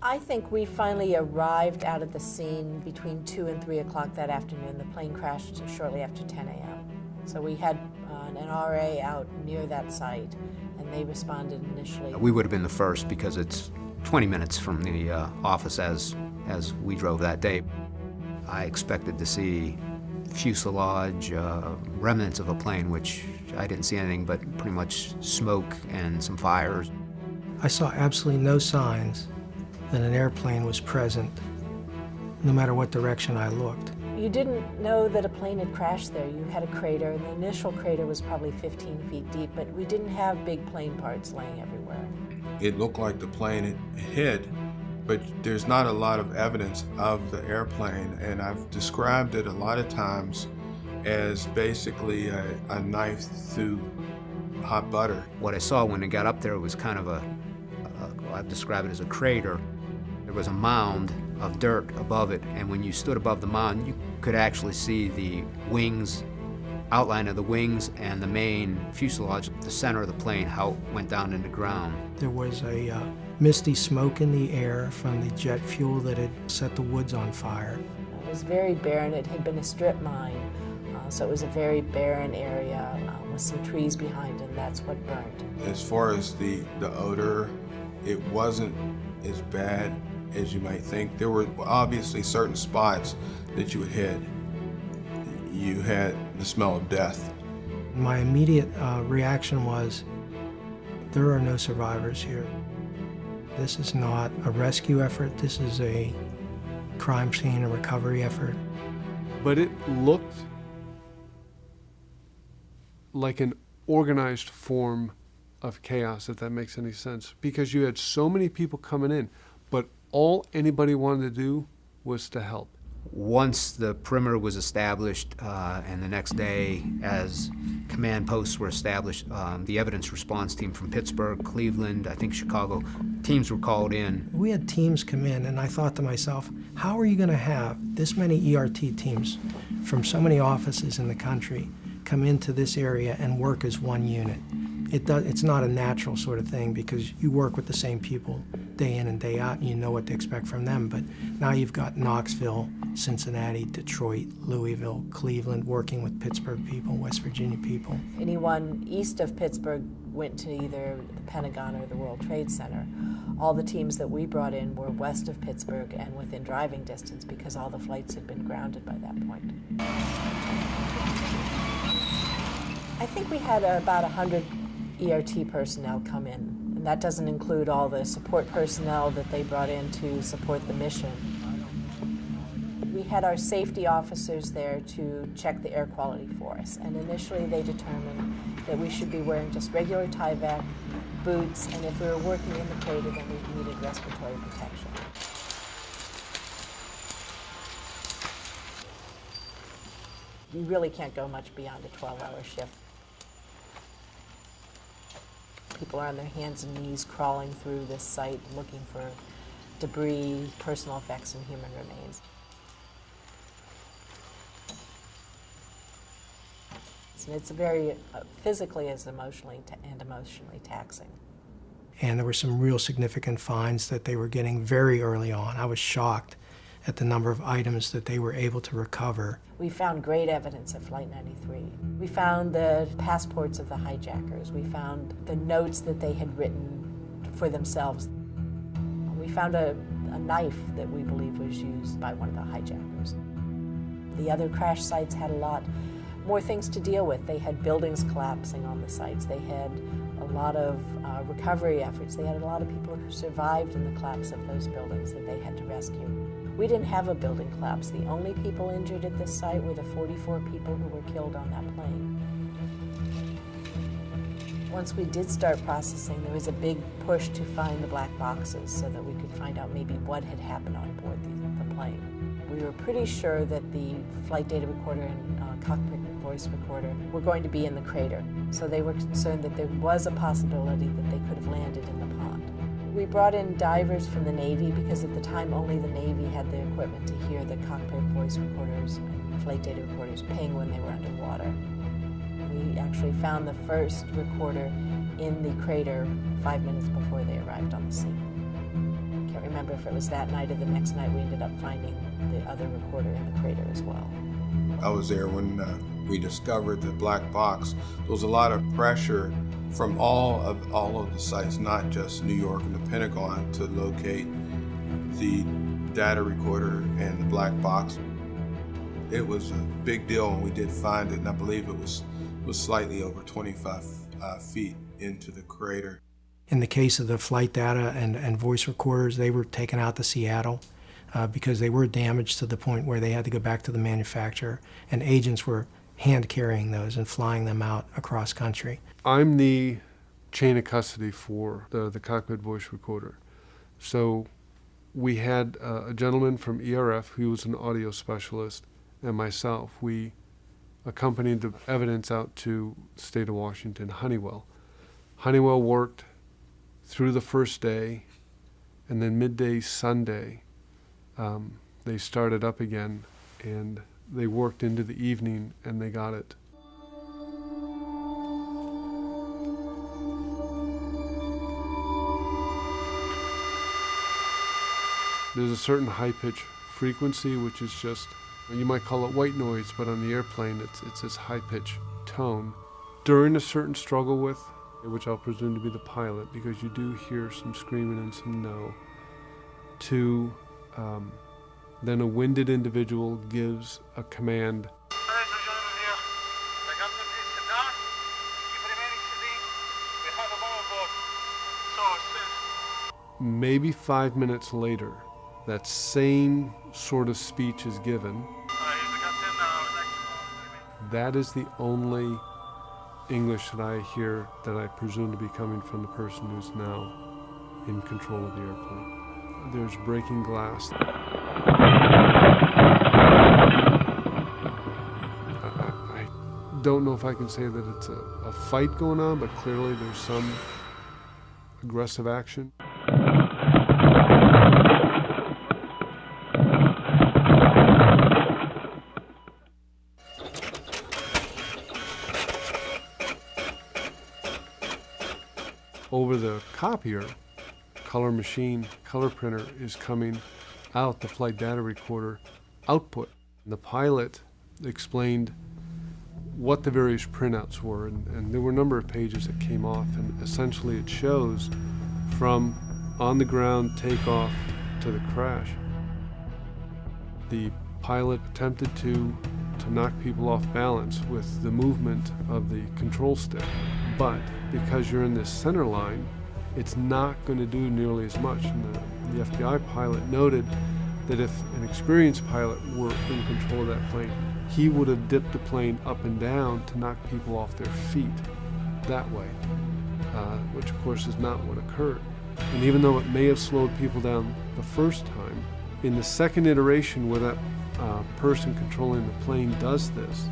I think we finally arrived out at the scene between 2 and 3 o'clock that afternoon. The plane crashed shortly after 10 a.m. So we had an NRA out near that site, and they responded initially. We would have been the first because it's 20 minutes from the office as we drove that day. I expected to see fuselage, remnants of a plane, which I didn't see anything but pretty much smoke and some fires. I saw absolutely no signs that an airplane was present, no matter what direction I looked. You didn't know that a plane had crashed there. You had a crater, and the initial crater was probably 15 feet deep, but we didn't have big plane parts laying everywhere. It looked like the plane had hit, but there's not a lot of evidence of the airplane, and I've described it a lot of times as basically a knife through hot butter. What I saw when I got up there was kind of I've described it as a crater. There was a mound of dirt above it, and when you stood above the mound, you could actually see the wings, outline of the wings and the main fuselage, the center of the plane, how it went down into the ground. There was a misty smoke in the air from the jet fuel that had set the woods on fire. It was very barren. It had been a strip mine, so it was a very barren area with some trees behind, and that's what burned. As far as the odor, it wasn't as bad as you might think. There were obviously certain spots that you had hit. You had the smell of death. My immediate reaction was, there are no survivors here. This is not a rescue effort. This is a crime scene, a recovery effort. But it looked like an organized form of chaos, if that makes any sense, because you had so many people coming in, but all anybody wanted to do was to help. Once the perimeter was established, and the next day, as command posts were established, the evidence response team from Pittsburgh, Cleveland, I think Chicago, teams were called in. We had teams come in, and I thought to myself, how are you going to have this many ERT teams from so many offices in the country come into this area and work as one unit? It's not a natural sort of thing, because you work with the same people day in and day out, and you know what to expect from them. But now you've got Knoxville, Cincinnati, Detroit, Louisville, Cleveland, working with Pittsburgh people, West Virginia people. Anyone east of Pittsburgh went to either the Pentagon or the World Trade Center. All the teams that we brought in were west of Pittsburgh and within driving distance, because all the flights had been grounded by that point. I think we had about 100 ERT personnel come in, and that doesn't include all the support personnel that they brought in to support the mission. We had our safety officers there to check the air quality for us, and initially they determined that we should be wearing just regular Tyvek boots, and if we were working in the crater, then we needed respiratory protection. You really can't go much beyond a 12-hour shift. People are on their hands and knees crawling through this site looking for debris, personal effects, and human remains. And it's very physically as emotionally taxing. And there were some real significant finds that they were getting very early on. I was shocked at the number of items that they were able to recover. We found great evidence at Flight 93. We found the passports of the hijackers. We found the notes that they had written for themselves. We found a knife that we believe was used by one of the hijackers. The other crash sites had a lot more things to deal with. They had buildings collapsing on the sites. They had a lot of recovery efforts. They had a lot of people who survived in the collapse of those buildings that they had to rescue. We didn't have a building collapse. The only people injured at this site were the 44 people who were killed on that plane. Once we did start processing, there was a big push to find the black boxes so that we could find out maybe what had happened on board the plane. We were pretty sure that the flight data recorder and cockpit voice recorder were going to be in the crater, so they were concerned that there was a possibility that they could have landed in the pond. We brought in divers from the Navy because at the time only the Navy had the equipment to hear the cockpit voice recorders and flight data recorders ping when they were underwater. We actually found the first recorder in the crater 5 minutes before they arrived on the scene. I can't remember if it was that night or the next night we ended up finding the other recorder in the crater as well. I was there when we discovered the black box. There was a lot of pressure from all of the sites, not just New York and the Pentagon, to locate the data recorder and the black box. It was a big deal when we did find it, and I believe it was slightly over 25 feet into the crater. In the case of the flight data and voice recorders, they were taken out to Seattle because they were damaged to the point where they had to go back to the manufacturer, and agents were hand carrying those and flying them out across country. I'm the chain of custody for the cockpit voice recorder. So we had a gentleman from ERF who was an audio specialist, and myself. We accompanied the evidence out to the state of Washington, Honeywell. Honeywell worked through the first day, and then midday Sunday, they started up again, and they worked into the evening, and they got it. There's a certain high-pitch frequency, which is just, you might call it white noise, but on the airplane, it's this high-pitch tone. During a certain struggle with, which I'll presume to be the pilot, because you do hear some screaming and some no, to then a winded individual gives a command. Maybe 5 minutes later, that same sort of speech is given. That is the only English that I hear that I presume to be coming from the person who's now in control of the airplane. There's breaking glass. I don't know if I can say that it's a fight going on, but clearly there's some aggressive action. Over the copier, color machine, color printer is coming out the flight data recorder output. The pilot explained what the various printouts were, and there were a number of pages that came off, and essentially it shows from on the ground takeoff to the crash. The pilot attempted to knock people off balance with the movement of the control stick, but because you're in this center line, it's not going to do nearly as much. And the FBI pilot noted that if an experienced pilot were in control of that plane, he would have dipped the plane up and down to knock people off their feet that way, which of course is not what occurred. And even though it may have slowed people down the first time, in the second iteration where that person controlling the plane does this,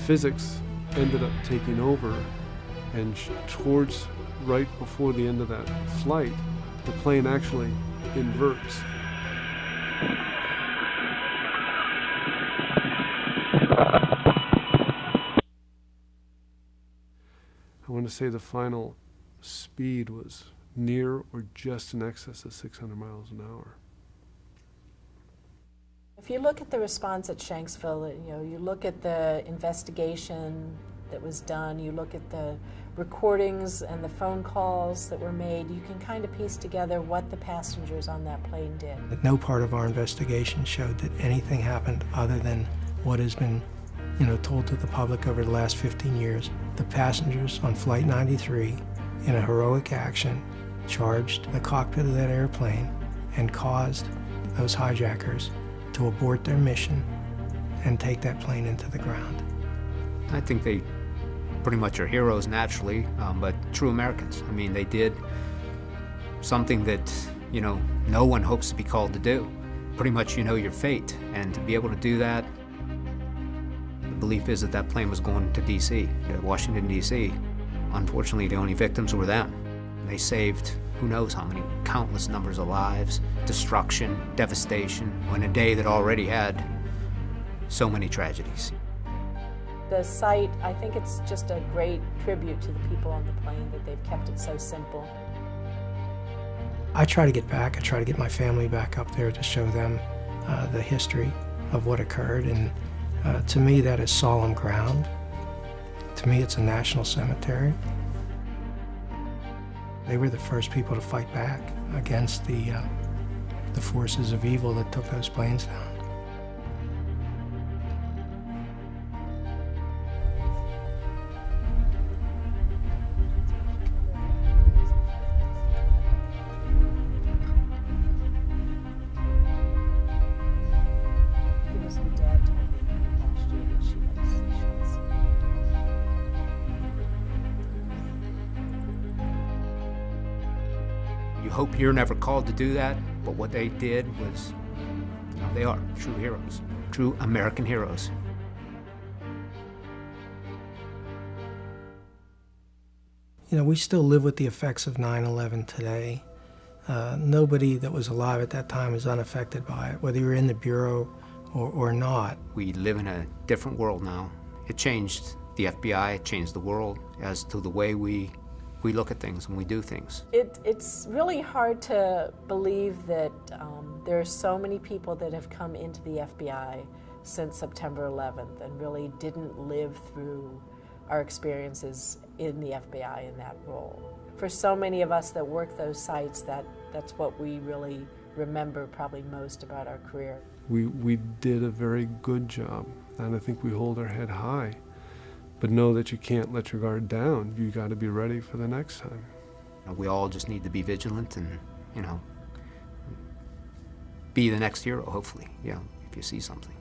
physics ended up taking over, and towards right before the end of that flight, the plane actually inverts. I want to say the final speed was near or just in excess of 600 miles an hour. If you look at the response at Shanksville, you look at the investigation that was done, you look at the recordings and the phone calls that were made, you can kind of piece together what the passengers on that plane did. No part of our investigation showed that anything happened other than what has been, told to the public over the last 15 years. The passengers on Flight 93, in a heroic action, charged the cockpit of that airplane and caused those hijackers to abort their mission and take that plane into the ground. I think they pretty much are heroes naturally, but true Americans. I mean, they did something that, no one hopes to be called to do. Pretty much you know your fate, and to be able to do that, the belief is that that plane was going to D.C., to Washington, D.C. Unfortunately, the only victims were them. They saved who knows how many countless numbers of lives, destruction, devastation, in a day that already had so many tragedies. The site, I think it's just a great tribute to the people on the plane that they've kept it so simple. I try to get back. I try to get my family back up there to show them the history of what occurred. And to me, that is solemn ground. To me, it's a national cemetery. They were the first people to fight back against the forces of evil that took those planes down. You hope you're never called to do that, but what they did was, you know, they are true heroes, true American heroes. You know, we still live with the effects of 9/11 today. Nobody that was alive at that time is unaffected by it, whether you're in the Bureau or not. We live in a different world now. It changed the FBI, it changed the world as to the way we look at things and we do things. It's really hard to believe that there are so many people that have come into the FBI since September 11th and really didn't live through our experiences in the FBI in that role. For so many of us that work those sites, that's what we really remember probably most about our career. We did a very good job, and I think we hold our head high. But know that you can't let your guard down. You got to be ready for the next time. We all just need to be vigilant and, you know, be the next hero, hopefully, you know, if you see something.